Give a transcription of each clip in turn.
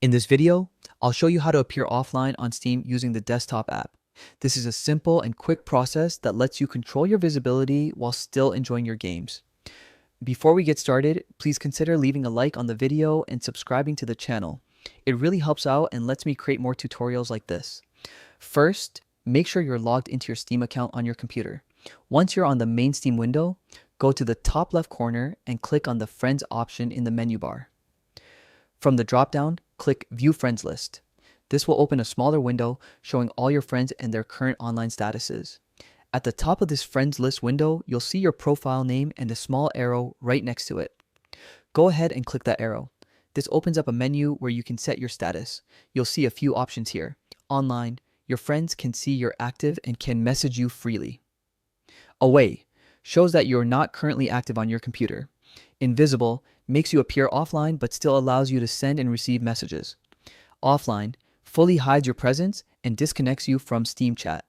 In this video, I'll show you how to appear offline on Steam using the desktop app. This is a simple and quick process that lets you control your visibility while still enjoying your games. Before we get started, please consider leaving a like on the video and subscribing to the channel. It really helps out and lets me create more tutorials like this. First, make sure you're logged into your Steam account on your computer. Once you're on the main Steam window, go to the top left corner and click on the Friends option in the menu bar. From the dropdown, click View Friends List. This will open a smaller window showing all your friends and their current online statuses. At the top of this Friends List window, you'll see your profile name and a small arrow right next to it. Go ahead and click that arrow. This opens up a menu where you can set your status. You'll see a few options here. Online, your friends can see you're active and can message you freely. Away shows that you're not currently active on your computer. Invisible makes you appear offline but still allows you to send and receive messages. Offline fully hides your presence and disconnects you from Steam chat.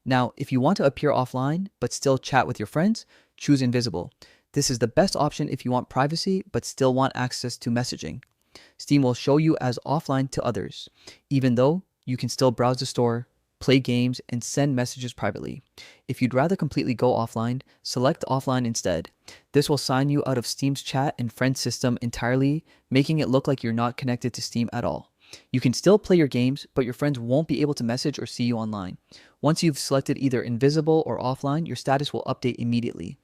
Now, if you want to appear offline but still chat with your friends, choose Invisible. This is the best option if you want privacy but still want access to messaging. Steam will show you as offline to others, even though you can still browse the store, play games, and send messages privately. If you'd rather completely go offline, select offline instead. This will sign you out of Steam's chat and friend system entirely, making it look like you're not connected to Steam at all. You can still play your games, but your friends won't be able to message or see you online. Once you've selected either invisible or offline, your status will update immediately.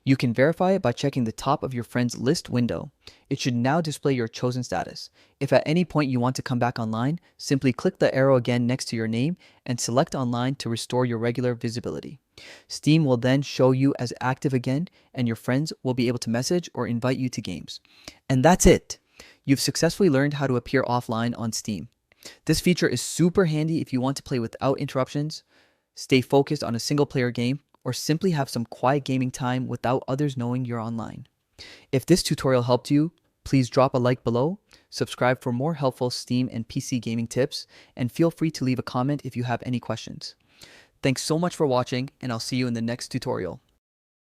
You can verify it by checking the top of your friends list window. It should now display your chosen status. If at any point you want to come back online, simply click the arrow again next to your name and select online to restore your regular visibility. Steam will then show you as active again, and your friends will be able to message or invite you to games. And that's it! You've successfully learned how to appear offline on Steam. This feature is super handy if you want to play without interruptions, stay focused on a single player game, or simply have some quiet gaming time without others knowing you're online. If this tutorial helped you, please drop a like below, subscribe for more helpful Steam and PC gaming tips, and feel free to leave a comment if you have any questions. Thanks so much for watching, and I'll see you in the next tutorial.